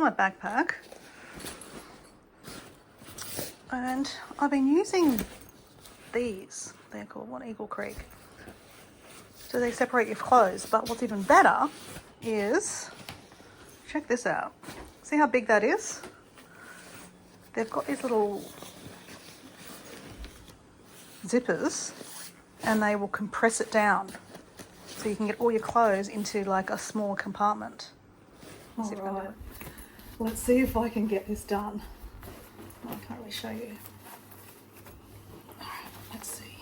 my backpack. And I've been using these. They're called what? Eagle Creek. So they separate your clothes. But what's even better is, check this out. See how big that is? They've got these little zippers and they will compress it down so you can get all your clothes into like a small compartment. Alright, let's see if I can get this done. I can't really show you. Alright, let's see.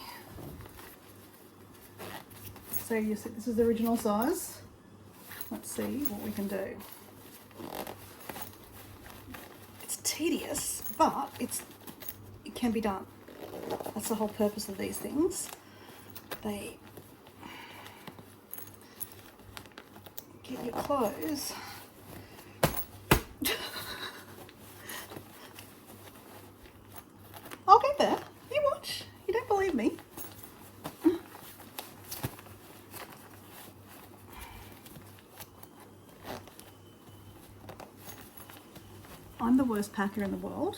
So you see this is the original size. Let's see what we can do. It's tedious, but it can be done. That's the whole purpose of these things. They get your clothes I'll get there. You watch. You don't believe me. I'm the worst packer in the world.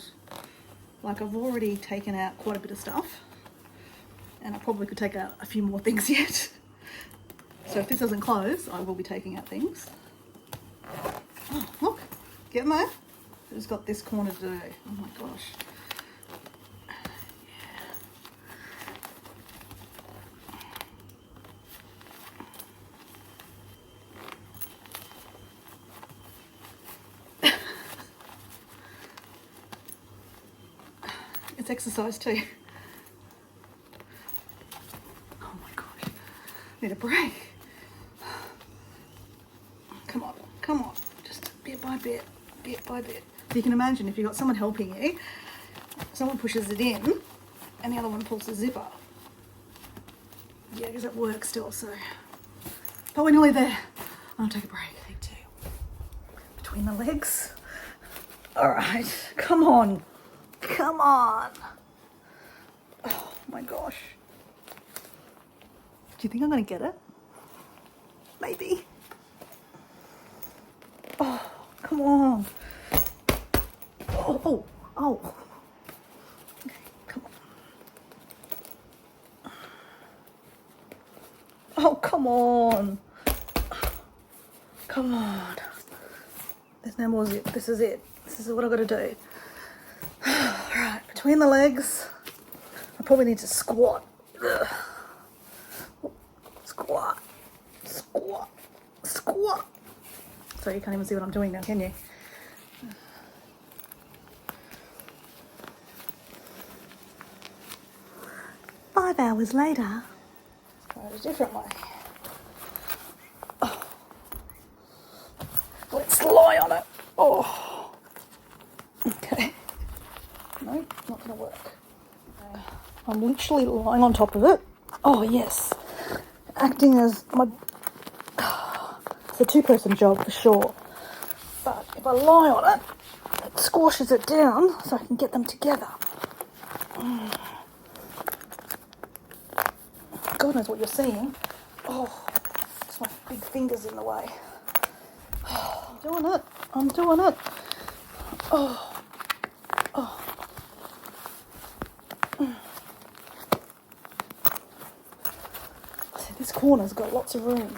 Like, I've already taken out quite a bit of stuff and I probably could take out a few more things yet. So if this doesn't close, I will be taking out things. Oh, look, get there. I've just got this corner to do. Oh my gosh. It's exercise too. Oh my gosh, need a break. Come on, come on, just bit by bit, bit by bit. You can imagine if you've got someone helping you, someone pushes it in and the other one pulls the zipper. Yeah, because it works still, so. But we're nearly there. I'll take a break. Take two. Between the legs. All right, come on. Come on. Oh my gosh. Do you think I'm going to get it? Maybe. Oh, come on. Oh, oh, oh. Okay, come on. Oh, come on. Come on. There's no more zip. This is it. This is what I've got to do. Right, between the legs, I probably need to squat. Ugh. Squat, squat, squat. So you can't even see what I'm doing now, can you? 5 hours later. Try it a different way. Oh. Let's lie on it. Oh. Okay. No, not going to work. I'm literally lying on top of it. Oh, yes. Acting as my... It's a two-person job for sure. But if I lie on it, it squashes it down so I can get them together. God knows what you're seeing. Oh, it's my big fingers in the way. Oh, I'm doing it. I'm doing it. Oh. Oh. See, this corner's got lots of room.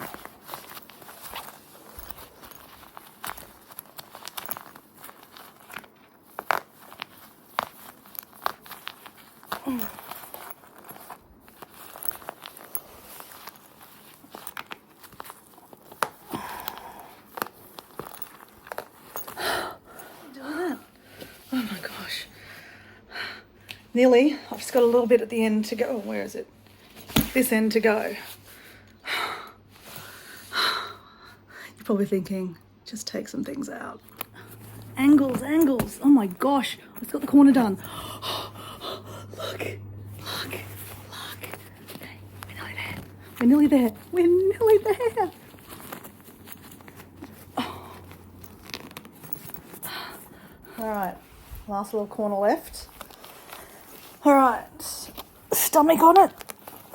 Nearly. I've just got a little bit at the end to go. Oh, where is it? This end to go. You're probably thinking, just take some things out. Angles, angles. Oh my gosh. I've got the corner done. Look, look, look. Okay, we're nearly there. We're nearly there. We're nearly there. Oh. All right, last little corner left. All right, stomach on it.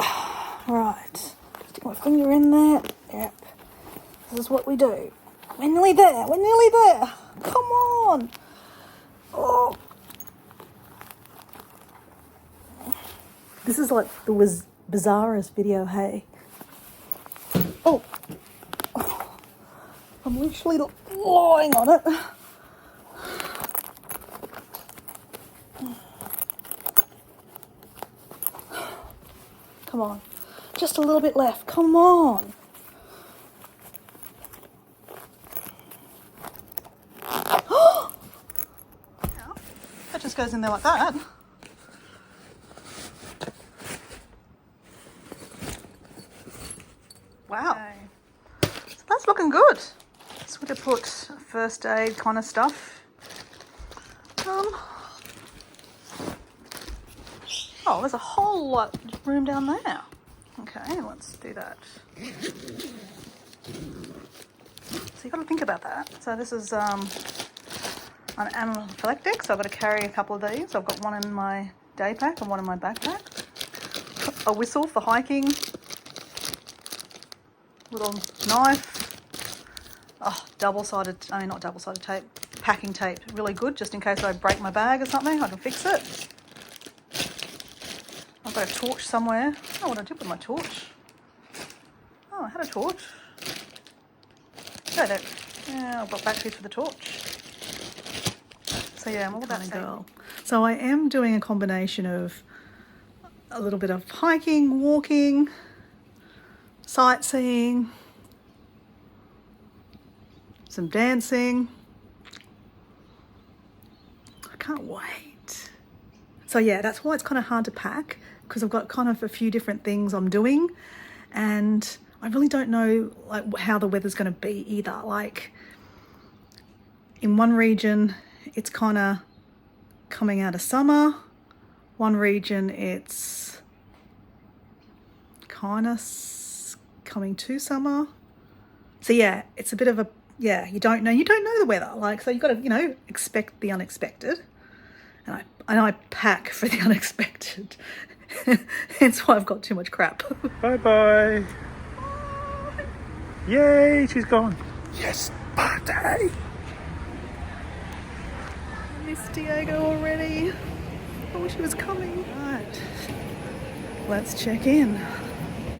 All right, stick my finger in there. Yep, this is what we do. We're nearly there. We're nearly there. Come on. This is like the bizarrest video, hey. Oh. I'm literally lying on it. Come on. Just a little bit left. Come on. That just goes in there like that. Wow. Okay. So that's looking good. So we're going to put first aid kind of stuff. Oh, there's a whole lot of room down there. Okay, let's do that. So you've got to think about that. So this is an anaphylactic, so I've got to carry a couple of these. I've got one in my day pack and one in my backpack. A whistle for hiking. Little knife. Oh, not double-sided tape. Packing tape, really good, just in case I break my bag or something, I can fix it. I've got a torch somewhere. I don't know what I did with my torch. Oh, I had a torch. No, there. Yeah, I've got batteries for the torch. So yeah, I'm all about girl. So I am doing a combination of a little bit of hiking, walking, sightseeing, some dancing. I can't wait. So yeah, that's why it's kind of hard to pack, because I've got kind of a few different things I'm doing, and I really don't know like how the weather's going to be either. Like in one region, it's kind of coming out of summer. One region, it's kind of coming to summer. So yeah, it's a bit of a, yeah, you don't know the weather. Like, so you've got to, expect the unexpected. And I pack for the unexpected. Hence why I've got too much crap. Bye-bye. Yay, she's gone. Yes, birthday. I miss Diego already. I wish he was coming. Right, let's check in.